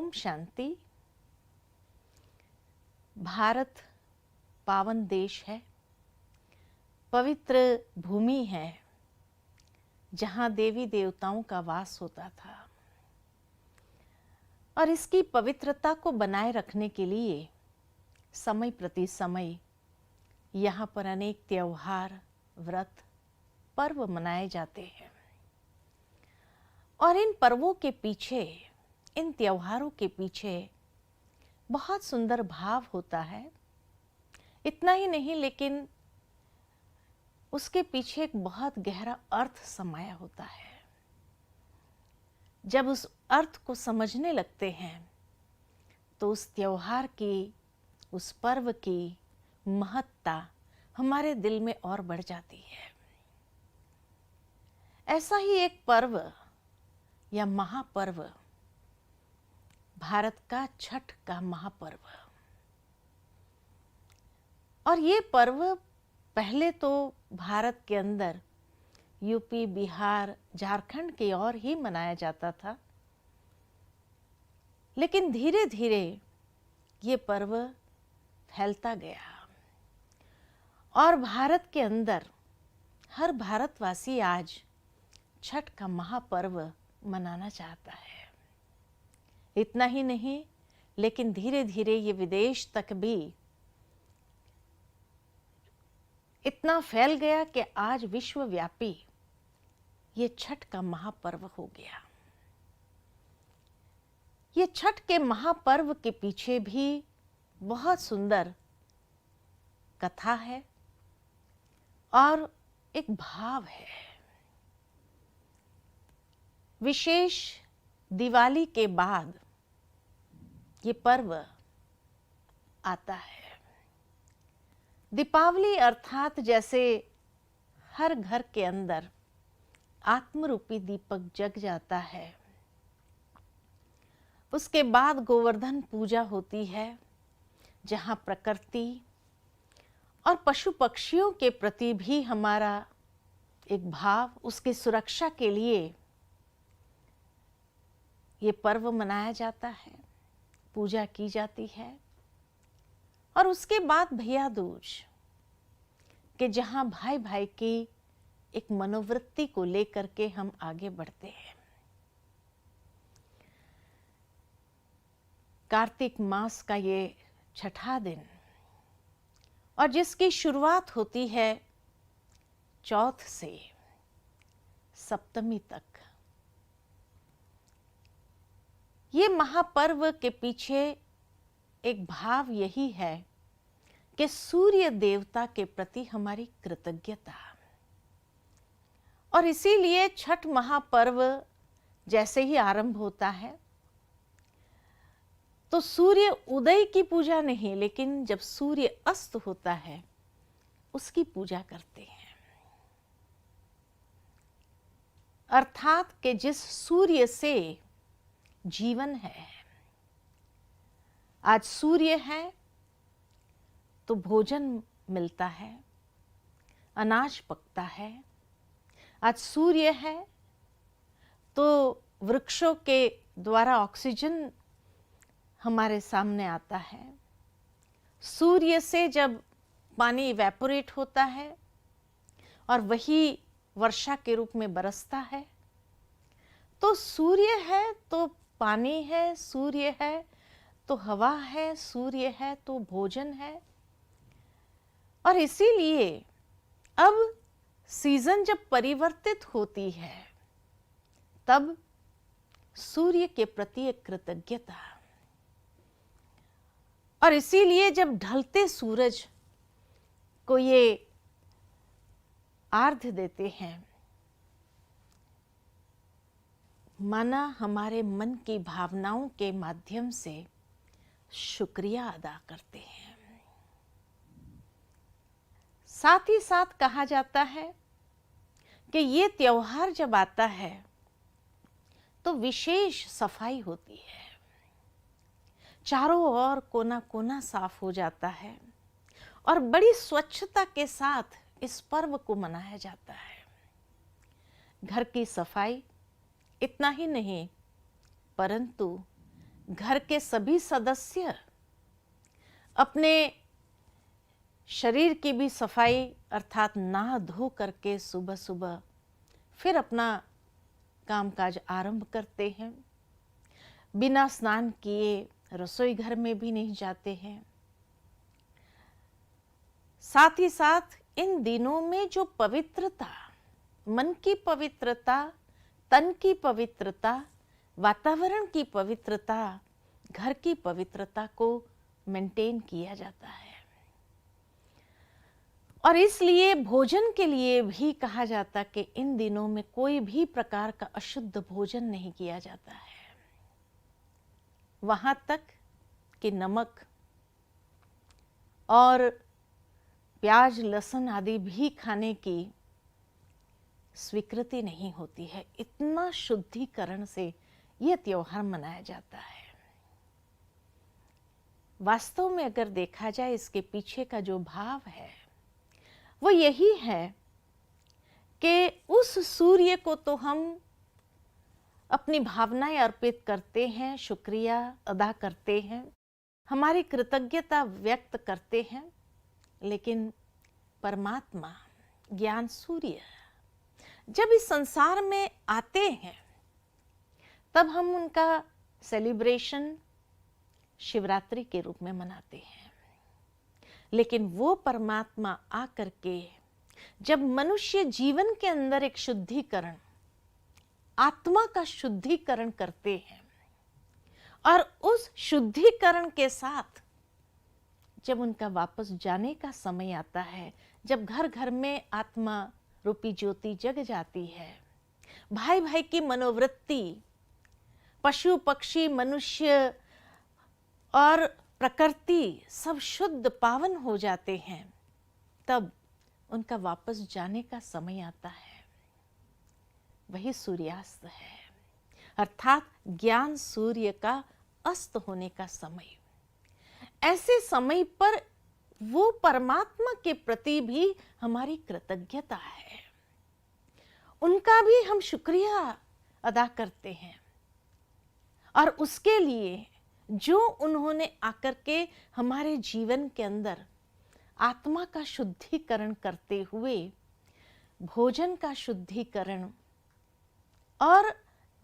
ओम शांति। भारत पावन देश है, पवित्र भूमि है जहाँ देवी देवताओं का वास होता था और इसकी पवित्रता को बनाए रखने के लिए समय प्रति समय यहाँ पर अनेक त्योहार, व्रत, पर्व मनाए जाते हैं। और इन पर्वों के पीछे, इन त्योहारों के पीछे बहुत सुंदर भाव होता है। इतना ही नहीं, लेकिन उसके पीछे एक बहुत गहरा अर्थ समाया होता है। जब उस अर्थ को समझने लगते हैं तो उस त्योहार की, उस पर्व की महत्ता हमारे दिल में और बढ़ जाती है। ऐसा ही एक पर्व या महापर्व भारत का छठ का महापर्व। और ये पर्व पहले तो भारत के अंदर यूपी, बिहार, झारखंड की ओर ही मनाया जाता था, लेकिन धीरे धीरे ये पर्व फैलता गया और भारत के अंदर हर भारतवासी आज छठ का महापर्व मनाना चाहता है। इतना ही नहीं, लेकिन धीरे धीरे ये विदेश तक भी इतना फैल गया कि आज विश्वव्यापी ये छठ का महापर्व हो गया। ये छठ के महापर्व के पीछे भी बहुत सुंदर कथा है और एक भाव है। विशेष दिवाली के बाद ये पर्व आता है। दीपावली अर्थात जैसे हर घर के अंदर आत्मरूपी दीपक जग जाता है, उसके बाद गोवर्धन पूजा होती है, जहाँ प्रकृति और पशु पक्षियों के प्रति भी हमारा एक भाव, उसकी सुरक्षा के लिए ये पर्व मनाया जाता है, पूजा की जाती है। और उसके बाद भैया दूज के जहाँ भाई भाई की एक मनोवृत्ति को लेकर के हम आगे बढ़ते हैं। कार्तिक मास का ये छठा दिन और जिसकी शुरुआत होती है चौथ से सप्तमी तक, ये महापर्व के पीछे एक भाव यही है कि सूर्य देवता के प्रति हमारी कृतज्ञता। और इसीलिए छठ महापर्व जैसे ही आरंभ होता है तो सूर्य उदय की पूजा नहीं, लेकिन जब सूर्य अस्त होता है उसकी पूजा करते हैं। अर्थात कि जिस सूर्य से जीवन है, आज सूर्य है तो भोजन मिलता है, अनाज पकता है। आज सूर्य है तो वृक्षों के द्वारा ऑक्सीजन हमारे सामने आता है। सूर्य से जब पानी इवेपोरेट होता है और वही वर्षा के रूप में बरसता है, तो सूर्य है तो पानी है, सूर्य है तो हवा है, सूर्य है तो भोजन है। और इसीलिए अब सीजन जब परिवर्तित होती है तब सूर्य के प्रति एक कृतज्ञता। और इसीलिए जब ढलते सूरज को ये आर्घ्य देते हैं, माना हमारे मन की भावनाओं के माध्यम से शुक्रिया अदा करते हैं। साथ ही साथ कहा जाता है कि ये त्योहार जब आता है तो विशेष सफाई होती है, चारों ओर कोना कोना साफ हो जाता है और बड़ी स्वच्छता के साथ इस पर्व को मनाया जाता है। घर की सफाई, इतना ही नहीं परंतु घर के सभी सदस्य अपने शरीर की भी सफाई अर्थात नहा धो करके सुबह सुबह फिर अपना कामकाज आरंभ करते हैं। बिना स्नान किए रसोई घर में भी नहीं जाते हैं। साथ ही साथ इन दिनों में जो पवित्रता, मन की पवित्रता, तन की पवित्रता, वातावरण की पवित्रता, घर की पवित्रता को मेंटेन किया जाता है। और इसलिए भोजन के लिए भी कहा जाता कि इन दिनों में कोई भी प्रकार का अशुद्ध भोजन नहीं किया जाता है। वहां तक कि नमक और प्याज लहसुन आदि भी खाने की स्वीकृति नहीं होती है। इतना शुद्धिकरण से यह त्योहार मनाया जाता है। वास्तव में अगर देखा जाए इसके पीछे का जो भाव है वो यही है कि उस सूर्य को तो हम अपनी भावनाएं अर्पित करते हैं, शुक्रिया अदा करते हैं, हमारी कृतज्ञता व्यक्त करते हैं, लेकिन परमात्मा ज्ञान सूर्य जब इस संसार में आते हैं तब हम उनका सेलिब्रेशन शिवरात्रि के रूप में मनाते हैं। लेकिन वो परमात्मा आकर के जब मनुष्य जीवन के अंदर एक शुद्धिकरण, आत्मा का शुद्धिकरण करते हैं और उस शुद्धिकरण के साथ जब उनका वापस जाने का समय आता है, जब घर घर में आत्मा रूपी ज्योति जग जाती है, भाई भाई की मनोवृत्ति, पशु पक्षी मनुष्य और प्रकृति सब शुद्ध पावन हो जाते हैं, तब उनका वापस जाने का समय आता है। वही सूर्यास्त है, अर्थात ज्ञान सूर्य का अस्त होने का समय। ऐसे समय पर वो परमात्मा के प्रति भी हमारी कृतज्ञता है, उनका भी हम शुक्रिया अदा करते हैं और उसके लिए जो उन्होंने आकर के हमारे जीवन के अंदर आत्मा का शुद्धिकरण करते हुए भोजन का शुद्धिकरण और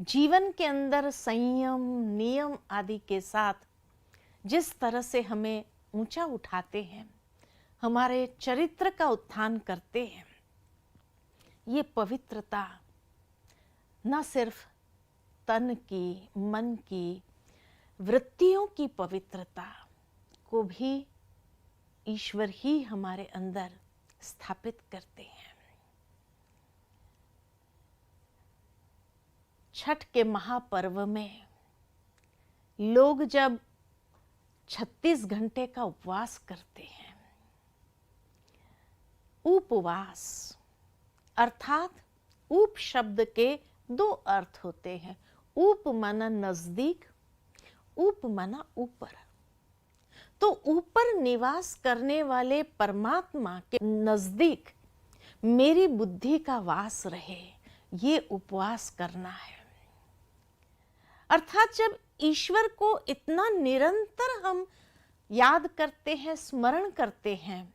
जीवन के अंदर संयम नियम आदि के साथ जिस तरह से हमें ऊंचा उठाते हैं, हमारे चरित्र का उत्थान करते हैं, ये पवित्रता न सिर्फ तन की, मन की, वृत्तियों की पवित्रता को भी ईश्वर ही हमारे अंदर स्थापित करते हैं। छठ के महापर्व में लोग जब 36 घंटे का उपवास करते हैं, उपवास अर्थात उप शब्द के दो अर्थ होते हैं। उप माना नजदीक, उप माना ऊपर। तो ऊपर निवास करने वाले परमात्मा के नजदीक मेरी बुद्धि का वास रहे, ये उपवास करना है। अर्थात जब ईश्वर को इतना निरंतर हम याद करते हैं, स्मरण करते हैं,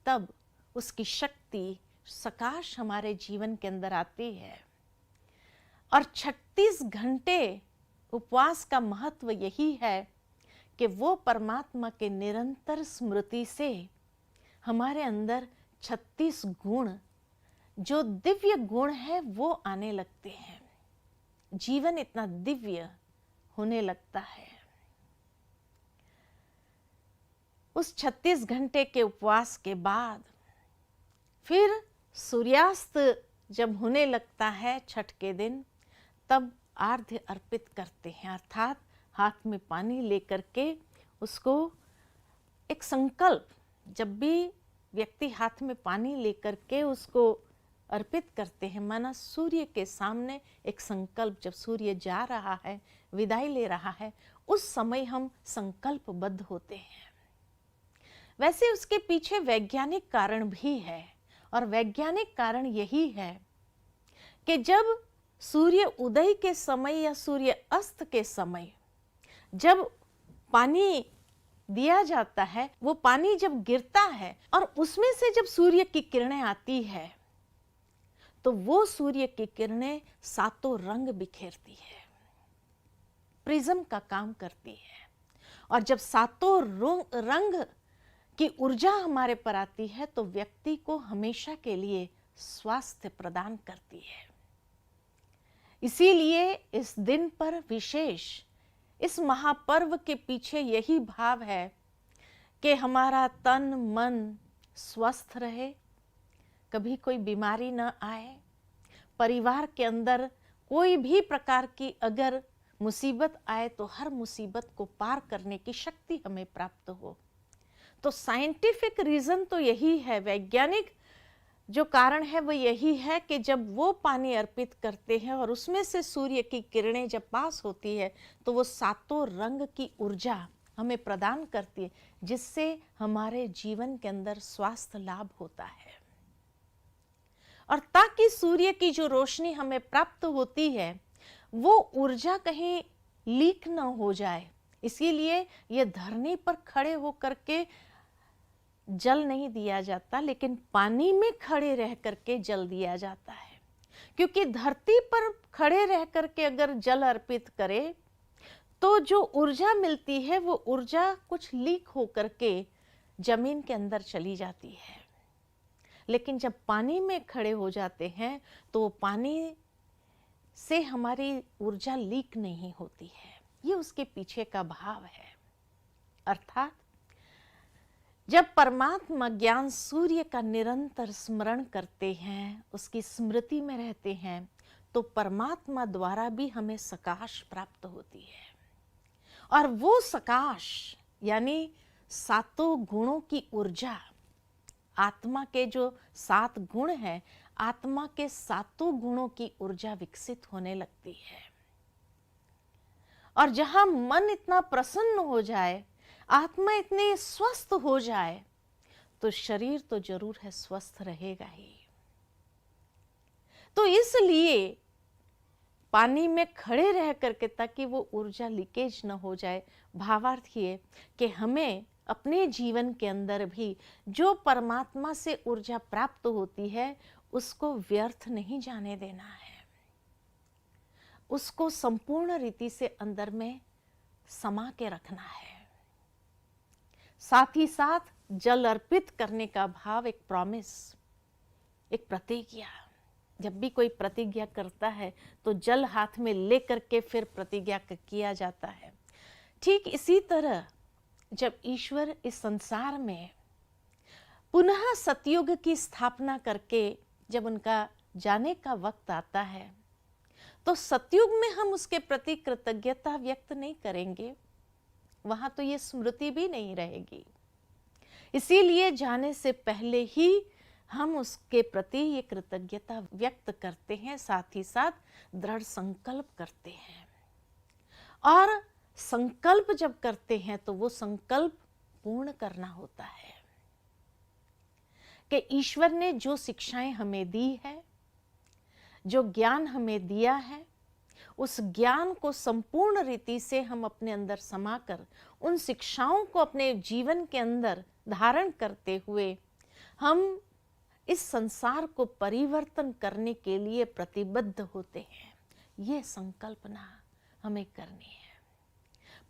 तब उसकी शक्ति सकाश हमारे जीवन के अंदर आती है। और 36 घंटे उपवास का महत्व यही है कि वो परमात्मा के निरंतर स्मृति से हमारे अंदर 36 गुण, जो दिव्य गुण है, वो आने लगते हैं। जीवन इतना दिव्य होने लगता है। उस 36 घंटे के उपवास के बाद फिर सूर्यास्त जब होने लगता है छठ के दिन, तब आर्घ्य अर्पित करते हैं, अर्थात हाथ में पानी लेकर के उसको एक संकल्प, जब भी व्यक्ति हाथ में पानी लेकर के उसको अर्पित करते हैं, माना सूर्य के सामने एक संकल्प, जब सूर्य जा रहा है, विदाई ले रहा है, उस समय हम संकल्पबद्ध होते हैं। वैसे उसके पीछे वैज्ञानिक कारण भी है, और वैज्ञानिक कारण यही है कि जब सूर्य उदय के समय या सूर्य अस्त के समय जब पानी दिया जाता है, वो पानी जब गिरता है और उसमें से जब सूर्य की किरणें आती है तो वो सूर्य की किरणें सातों रंग बिखेरती है, प्रिज्म का काम करती है। और जब सातों रंग की ऊर्जा हमारे पर आती है तो व्यक्ति को हमेशा के लिए स्वास्थ्य प्रदान करती है। इसीलिए इस दिन पर विशेष, इस महापर्व के पीछे यही भाव है कि हमारा तन मन स्वस्थ रहे, कभी कोई बीमारी न आए, परिवार के अंदर कोई भी प्रकार की अगर मुसीबत आए तो हर मुसीबत को पार करने की शक्ति हमें प्राप्त हो। तो साइंटिफिक रीजन तो यही है, वैज्ञानिक जो कारण है वो यही है कि जब वो पानी अर्पित करते हैं और उसमें से सूर्य की किरणें जब पास होती है तो वो सातों रंग की ऊर्जा हमें प्रदान करती है, जिससे हमारे जीवन के अंदर स्वास्थ्य लाभ होता है। और ताकि सूर्य की जो रोशनी हमें प्राप्त होती है वो ऊर्जा कहीं लीक न हो जाए, इसीलिए ये धरनी पर खड़े होकर के जल नहीं दिया जाता, लेकिन पानी में खड़े रह करके जल दिया जाता है। क्योंकि धरती पर खड़े रह करके अगर जल अर्पित करे तो जो ऊर्जा मिलती है वो ऊर्जा कुछ लीक होकर के जमीन के अंदर चली जाती है। लेकिन जब पानी में खड़े हो जाते हैं तो पानी से हमारी ऊर्जा लीक नहीं होती है। ये उसके पीछे का भाव है। अर्थात जब परमात्मा ज्ञान सूर्य का निरंतर स्मरण करते हैं, उसकी स्मृति में रहते हैं, तो परमात्मा द्वारा भी हमें सकाश प्राप्त होती है। और वो सकाश यानी सातों गुणों की ऊर्जा, आत्मा के जो 7 गुण हैं, आत्मा के सातों गुणों की ऊर्जा विकसित होने लगती है। और जहां मन इतना प्रसन्न हो जाए, आत्मा इतनी स्वस्थ हो जाए, तो शरीर तो जरूर है स्वस्थ रहेगा ही। तो इसलिए पानी में खड़े रह करके, ताकि वो ऊर्जा लीकेज न हो जाए, भावार्थ ये कि हमें अपने जीवन के अंदर भी जो परमात्मा से ऊर्जा प्राप्त होती है उसको व्यर्थ नहीं जाने देना है, उसको संपूर्ण रीति से अंदर में समा के रखना है। साथ ही साथ जल अर्पित करने का भाव एक प्रॉमिस, एक प्रतिज्ञा। जब भी कोई प्रतिज्ञा करता है तो जल हाथ में लेकर के फिर प्रतिज्ञा किया जाता है। ठीक इसी तरह जब ईश्वर इस संसार में पुनः सतयुग की स्थापना करके जब उनका जाने का वक्त आता है तो सतयुग में हम उसके प्रति कृतज्ञता व्यक्त नहीं करेंगे, वहां तो ये स्मृति भी नहीं रहेगी। इसीलिए जाने से पहले ही हम उसके प्रति ये कृतज्ञता व्यक्त करते हैं, साथ ही साथ दृढ़ संकल्प करते हैं। और संकल्प जब करते हैं तो वो संकल्प पूर्ण करना होता है कि ईश्वर ने जो शिक्षाएं हमें दी है, जो ज्ञान हमें दिया है, उस ज्ञान को संपूर्ण रीति से हम अपने अंदर समाकर उन शिक्षाओं को अपने जीवन के अंदर धारण करते हुए हम इस संसार को परिवर्तन करने के लिए प्रतिबद्ध होते हैं। ये संकल्पना हमें करनी है।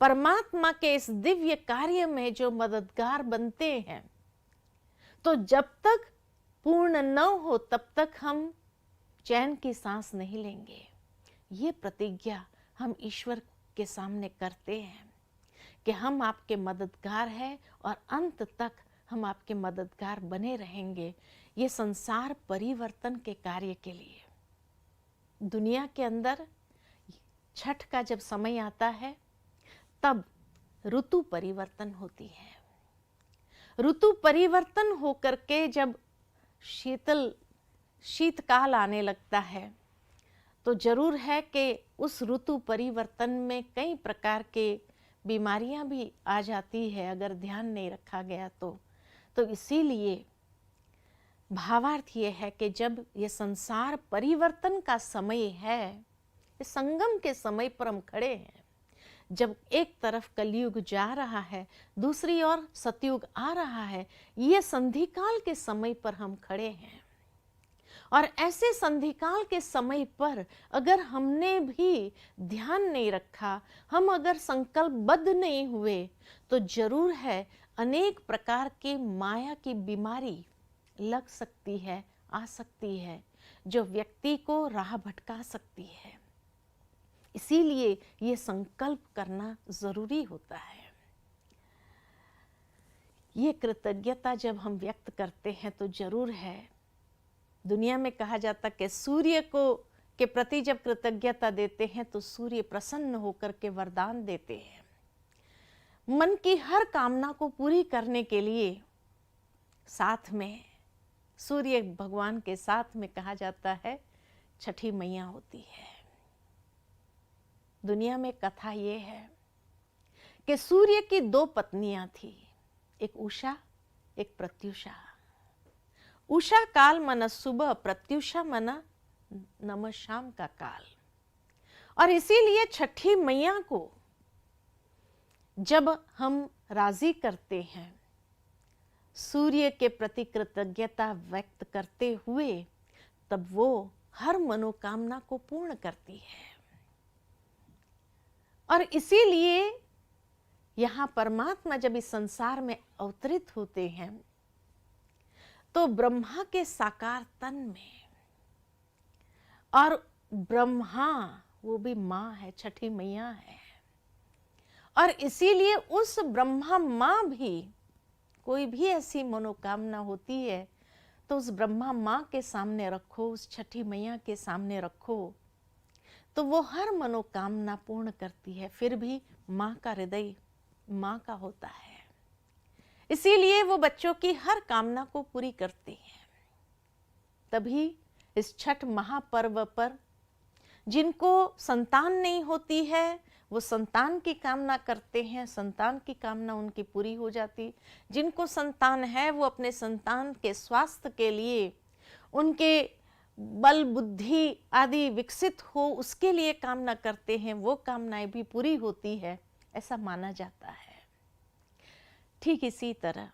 परमात्मा के इस दिव्य कार्य में जो मददगार बनते हैं, तो जब तक पूर्ण न हो तब तक हम चैन की सांस नहीं लेंगे। ये प्रतिज्ञा हम ईश्वर के सामने करते हैं कि हम आपके मददगार हैं और अंत तक हम आपके मददगार बने रहेंगे, ये संसार परिवर्तन के कार्य के लिए। दुनिया के अंदर छठ का जब समय आता है तब ऋतु परिवर्तन होती है। ऋतु परिवर्तन होकर के जब शीतकाल आने लगता है तो जरूर है कि उस ऋतु परिवर्तन में कई प्रकार के बीमारियां भी आ जाती है अगर ध्यान नहीं रखा गया तो इसीलिए भावार्थ ये है कि जब ये संसार परिवर्तन का समय है, इस संगम के समय पर हम खड़े हैं, जब एक तरफ कलयुग जा रहा है, दूसरी ओर सतयुग आ रहा है, ये संधिकाल के समय पर हम खड़े हैं। और ऐसे संधिकाल के समय पर अगर हमने भी ध्यान नहीं रखा, हम अगर संकल्पबद्ध नहीं हुए, तो जरूर है अनेक प्रकार की माया की बीमारी लग सकती है, आ सकती है, जो व्यक्ति को राह भटका सकती है। इसीलिए ये संकल्प करना जरूरी होता है। ये कृतज्ञता जब हम व्यक्त करते हैं तो जरूर है, दुनिया में कहा जाता कि सूर्य को के प्रति जब कृतज्ञता देते हैं तो सूर्य प्रसन्न होकर के वरदान देते हैं। मन की हर कामना को पूरी करने के लिए साथ में सूर्य भगवान के साथ में कहा जाता है छठी मैया होती है। दुनिया में कथा ये है कि सूर्य की 2 पत्नियां थी, एक उषा, एक प्रत्युषा। उषा काल मन सुबह, प्रत्युषा मन नम शाम का काल। और इसीलिए छठी मैया को जब हम राजी करते हैं, सूर्य के प्रति कृतज्ञता व्यक्त करते हुए, तब वो हर मनोकामना को पूर्ण करती है। और इसीलिए यहां परमात्मा जब इस संसार में अवतरित होते हैं तो ब्रह्मा के साकार तन में, और ब्रह्मा वो भी मां है, छठी मैया है। और इसीलिए उस ब्रह्मा मां भी, कोई भी ऐसी मनोकामना होती है तो उस ब्रह्मा मां के सामने रखो, उस छठी मैया के सामने रखो, तो वो हर मनोकामना पूर्ण करती है। फिर भी मां का हृदय मां का होता है, इसीलिए वो बच्चों की हर कामना को पूरी करती है। तभी इस छठ महापर्व पर जिनको संतान नहीं होती है, वो संतान की कामना करते हैं, संतान की कामना उनकी पूरी हो जाती। जिनको संतान है वो अपने संतान के स्वास्थ्य के लिए, उनके बल बुद्धि आदि विकसित हो, उसके लिए कामना करते हैं, वो कामनाएं भी पूरी होती है, ऐसा माना जाता है। ठीक इसी तरह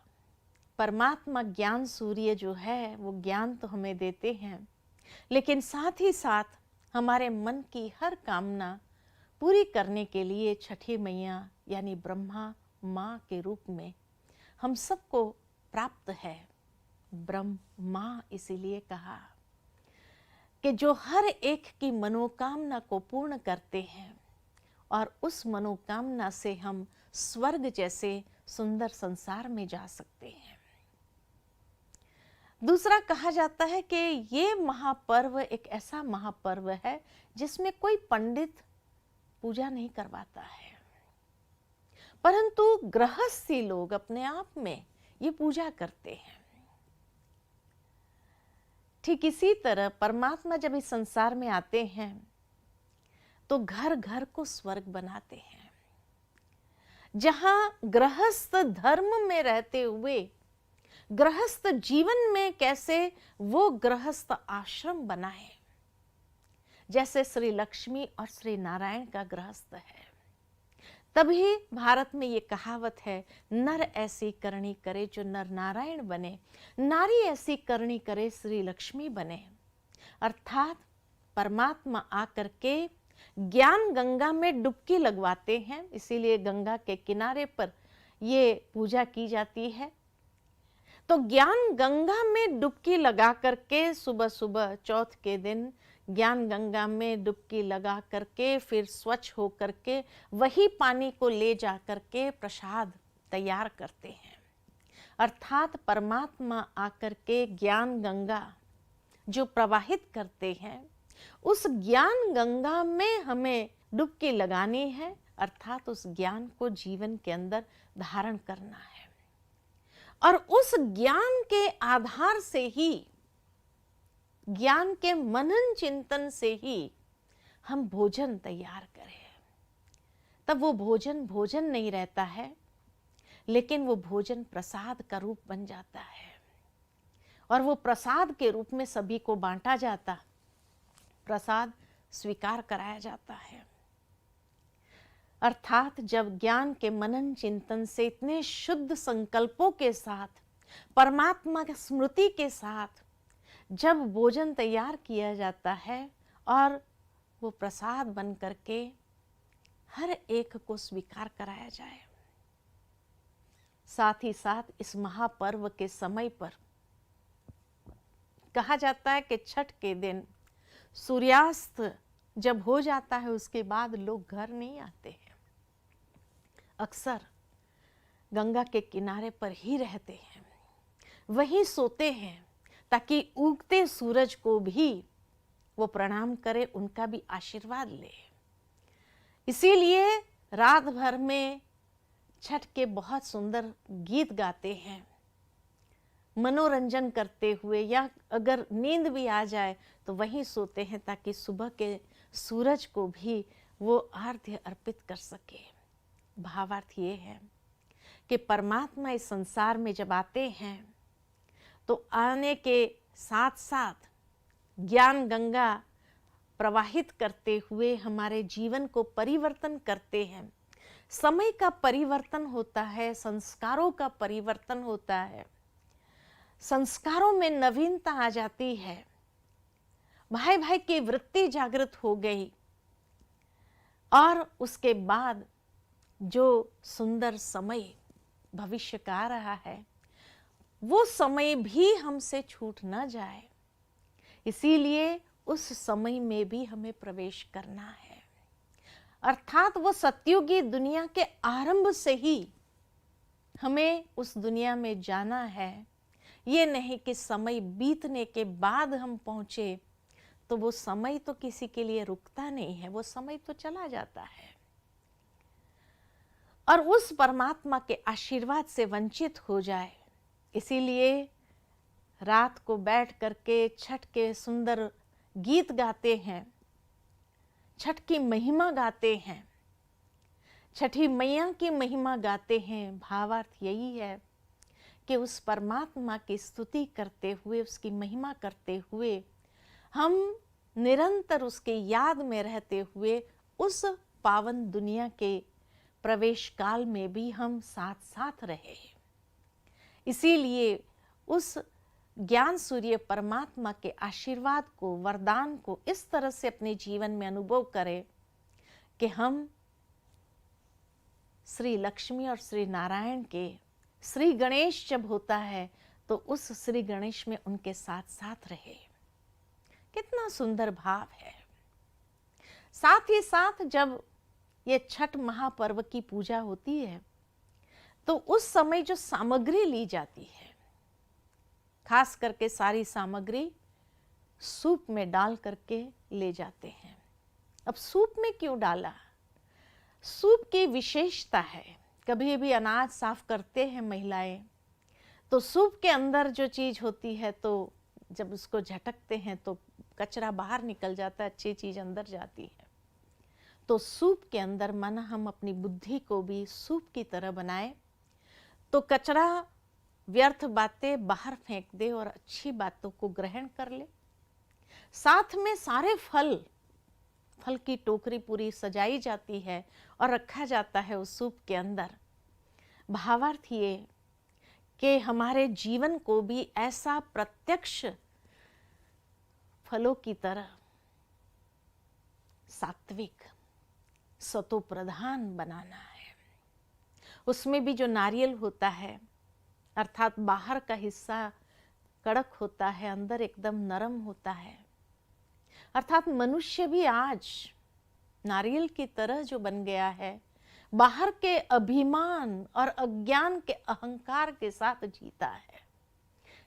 परमात्मा ज्ञान सूर्य जो है वो ज्ञान तो हमें देते हैं, लेकिन साथ ही साथ हमारे मन की हर कामना पूरी करने के लिए छठी मैया यानी ब्रह्मा माँ के रूप में हम सबको प्राप्त है। ब्रह्मा इसीलिए कहा कि जो हर एक की मनोकामना को पूर्ण करते हैं और उस मनोकामना से हम स्वर्ग जैसे सुंदर संसार में जा सकते हैं। दूसरा कहा जाता है कि ये महापर्व एक ऐसा महापर्व है जिसमें कोई पंडित पूजा नहीं करवाता है, परंतु गृहस्थी लोग अपने आप में ये पूजा करते हैं। ठीक इसी तरह परमात्मा जब इस संसार में आते हैं तो घर घर को स्वर्ग बनाते हैं। जहां गृहस्थ धर्म में रहते हुए गृहस्थ जीवन में कैसे वो गृहस्थ आश्रम बनाए, जैसे श्री लक्ष्मी और श्री नारायण का गृहस्थ है। तभी भारत में ये कहावत है, नर ऐसी करनी करे जो नर नारायण बने, नारी ऐसी करनी करे श्री लक्ष्मी बने। अर्थात परमात्मा आकर के ज्ञान गंगा में डुबकी लगवाते हैं, इसीलिए गंगा के किनारे पर ये पूजा की जाती है। तो ज्ञान गंगा में डुबकी लगा करके सुबह सुबह चौथ के दिन ज्ञान गंगा में डुबकी लगा करके फिर स्वच्छ हो करके वही पानी को ले जा करके प्रसाद तैयार करते हैं। अर्थात परमात्मा आकर के ज्ञान गंगा जो प्रवाहित करते हैं, उस ज्ञान गंगा में हमें डुबकी लगानी है, अर्थात उस ज्ञान को जीवन के अंदर धारण करना है। और उस ज्ञान के आधार से ही, ज्ञान के मनन चिंतन से ही हम भोजन तैयार करें, तब वो भोजन भोजन नहीं रहता है, लेकिन वो भोजन प्रसाद का रूप बन जाता है और वो प्रसाद के रूप में सभी को बांटा जाता, प्रसाद स्वीकार कराया जाता है। अर्थात जब ज्ञान के मनन चिंतन से इतने शुद्ध संकल्पों के साथ, परमात्मा की स्मृति के साथ जब भोजन तैयार किया जाता है और वो प्रसाद बन करके हर एक को स्वीकार कराया जाए, साथ ही साथ इस महापर्व के समय पर कहा जाता है कि छठ के दिन सूर्यास्त जब हो जाता है उसके बाद लोग घर नहीं आते हैं, अक्सर गंगा के किनारे पर ही रहते हैं, वहीं सोते हैं ताकि उगते सूरज को भी वो प्रणाम करे, उनका भी आशीर्वाद ले। इसीलिए रात भर में छठ के बहुत सुंदर गीत गाते हैं, मनोरंजन करते हुए, या अगर नींद भी आ जाए तो वहीं सोते हैं ताकि सुबह के सूरज को भी वो आर्घ्य अर्पित कर सके। भावार्थ ये है कि परमात्मा इस संसार में जब आते हैं तो आने के साथ साथ ज्ञान गंगा प्रवाहित करते हुए हमारे जीवन को परिवर्तन करते हैं। समय का परिवर्तन होता है, संस्कारों का परिवर्तन होता है, संस्कारों में नवीनता आ जाती है, भाई भाई की वृत्ति जागृत हो गई, और उसके बाद जो सुंदर समय भविष्य का आ रहा है वो समय भी हमसे छूट न जाए, इसीलिए उस समय में भी हमें प्रवेश करना है। अर्थात वो सतयुगी दुनिया के आरंभ से ही हमें उस दुनिया में जाना है, ये नहीं कि समय बीतने के बाद हम पहुंचे, तो वो समय तो किसी के लिए रुकता नहीं है, वो समय तो चला जाता है। और उस परमात्मा के आशीर्वाद से वंचित हो जाए, इसीलिए रात को बैठ करके छठ के सुंदर गीत गाते हैं, छठ की महिमा गाते हैं, छठी मैया की महिमा गाते हैं। भावार्थ यही है कि उस परमात्मा की स्तुति करते हुए, उसकी महिमा करते हुए, हम निरंतर उसके याद में रहते हुए उस पावन दुनिया के प्रवेश काल में भी हम साथ साथ रहे। इसीलिए उस ज्ञान सूर्य परमात्मा के आशीर्वाद को, वरदान को इस तरह से अपने जीवन में अनुभव करें कि हम श्री लक्ष्मी और श्री नारायण के, श्री गणेश जब होता है तो उस श्री गणेश में उनके साथ साथ रहे। कितना सुंदर भाव है। साथ ही साथ जब ये छठ महापर्व की पूजा होती है तो उस समय जो सामग्री ली जाती है, खास करके सारी सामग्री सूप में डाल करके ले जाते हैं। अब सूप में क्यों डाला? सूप की विशेषता है, कभी भी अनाज साफ करते हैं महिलाएं तो सूप के अंदर जो चीज होती है, तो जब उसको झटकते हैं तो कचरा बाहर निकल जाता है, अच्छी चीज अंदर जाती है। तो सूप के अंदर माना हम अपनी बुद्धि को भी सूप की तरह बनाए तो कचरा, व्यर्थ बातें बाहर फेंक दे और अच्छी बातों को ग्रहण कर ले। साथ में सारे फल की टोकरी पूरी सजाई जाती है और रखा जाता है उस सूप के अंदर। भावार्थ ये कि हमारे जीवन को भी ऐसा प्रत्यक्ष फलों की तरह सात्विक, सतो प्रधान बनाना है। उसमें भी जो नारियल होता है, अर्थात बाहर का हिस्सा कड़क होता है, अंदर एकदम नरम होता है। अर्थात मनुष्य भी आज नारियल की तरह जो बन गया है, बाहर के अभिमान और अज्ञान के अहंकार के साथ जीता है।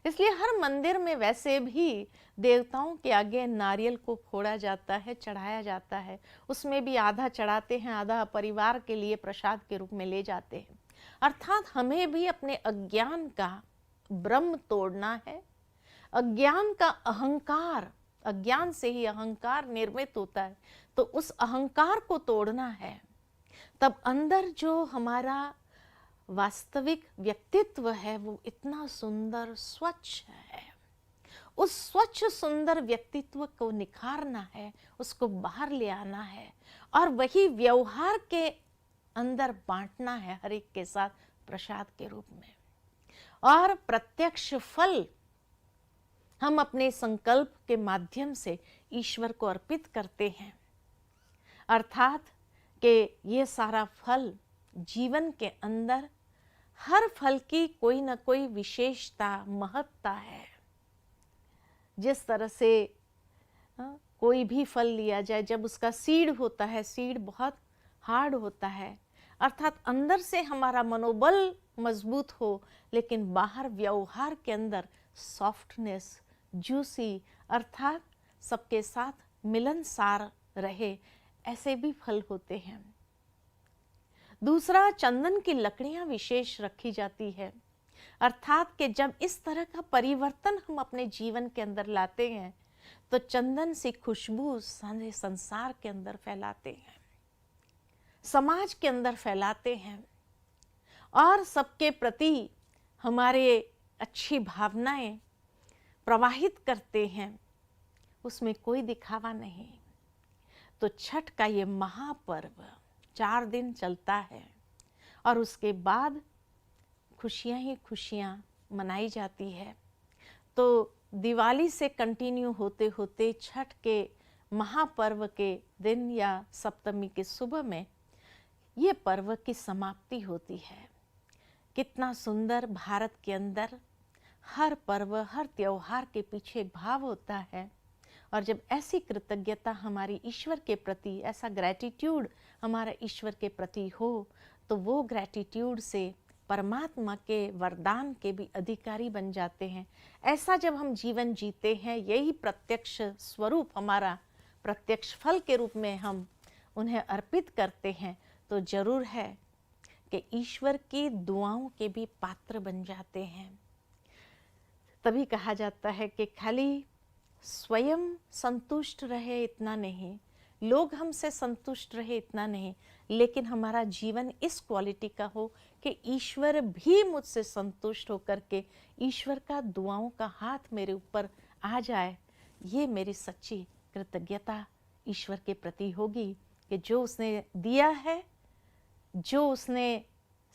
इसलिए हर मंदिर में वैसे भी देवताओं के आगे नारियल को फोड़ा जाता है, चढ़ाया जाता है। उसमें भी आधा चढ़ाते हैं, आधा परिवार के लिए प्रसाद के रूप में ले जाते हैं। अर्थात हमें भी अपने अज्ञान का ब्रह्म तोड़ना है। अज्ञान का अहंकार, अज्ञान से ही अहंकार निर्मित होता है, तो उस अहंकार को तोड़ना है। तब अंदर जो हमारा वास्तविक व्यक्तित्व है वो इतना सुंदर स्वच्छ है, उस स्वच्छ सुंदर व्यक्तित्व को निखारना है, उसको बाहर ले आना है। और वही व्यवहार के अंदर बांटना है हर एक के साथ प्रसाद के रूप में। और प्रत्यक्ष फल हम अपने संकल्प के माध्यम से ईश्वर को अर्पित करते हैं, अर्थात कि ये सारा फल जीवन के अंदर हर फल की कोई ना कोई विशेषता महत्ता है। जिस तरह से कोई भी फल लिया जाए, जब उसका सीड होता है, सीड बहुत हार्ड होता है, अर्थात अंदर से हमारा मनोबल मजबूत हो, लेकिन बाहर व्यवहार के अंदर सॉफ्टनेस, जूसी, अर्थात सबके साथ मिलनसार रहे, ऐसे भी फल होते हैं। दूसरा, चंदन की लकड़ियां विशेष रखी जाती है, अर्थात कि जब इस तरह का परिवर्तन हम अपने जीवन के अंदर लाते हैं तो चंदन सी खुशबू सारे संसार के अंदर फैलाते हैं, समाज के अंदर फैलाते हैं और सबके प्रति हमारे अच्छी भावनाएं प्रवाहित करते हैं, उसमें कोई दिखावा नहीं। तो छठ का ये महापर्व 4 दिन चलता है और उसके बाद खुशियां ही खुशियां मनाई जाती है। तो दिवाली से कंटिन्यू होते होते छठ के महापर्व के दिन या सप्तमी के सुबह में ये पर्व की समाप्ति होती है। कितना सुंदर भारत के अंदर हर पर्व, हर त्योहार के पीछे एक भाव होता है, और जब ऐसी कृतज्ञता हमारी ईश्वर के प्रति, ऐसा ग्रैटिट्यूड हमारा ईश्वर के प्रति हो, तो वो ग्रैटिट्यूड से परमात्मा के वरदान के भी अधिकारी बन जाते हैं। ऐसा जब हम जीवन जीते हैं, यही प्रत्यक्ष स्वरूप हमारा प्रत्यक्ष फल के रूप में हम उन्हें अर्पित करते हैं, तो जरूर है कि ईश्वर की दुआओं के भी पात्र बन जाते हैं। तभी कहा जाता है कि खाली स्वयं संतुष्ट रहे इतना नहीं, लोग हमसे संतुष्ट रहे इतना नहीं, लेकिन हमारा जीवन इस क्वालिटी का हो कि ईश्वर भी मुझसे संतुष्ट होकर के ईश्वर का दुआओं का हाथ मेरे ऊपर आ जाए। ये मेरी सच्ची कृतज्ञता ईश्वर के प्रति होगी कि जो उसने दिया है, जो उसने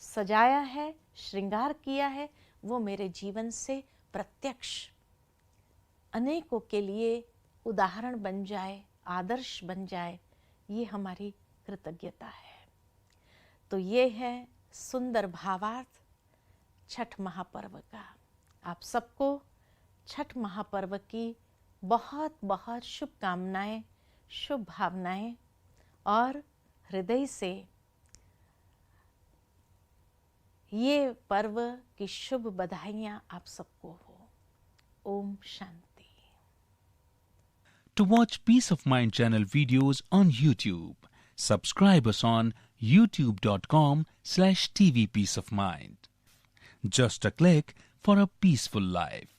सजाया है, श्रृंगार किया है, वो मेरे जीवन से प्रत्यक्ष अनेकों के लिए उदाहरण बन जाए, आदर्श बन जाए। ये हमारी कृतज्ञता है। तो ये है सुंदर भावार्थ छठ महापर्व का। आप सबको छठ महापर्व की बहुत बहुत शुभकामनाएं, शुभ भावनाएं और हृदय से ये पर्व की शुभ बधाइयां आप सबको हो। Om Shanti. To watch Peace of Mind channel videos on YouTube, subscribe us on youtube.com/tvpeaceofmind. Just a click for a peaceful life.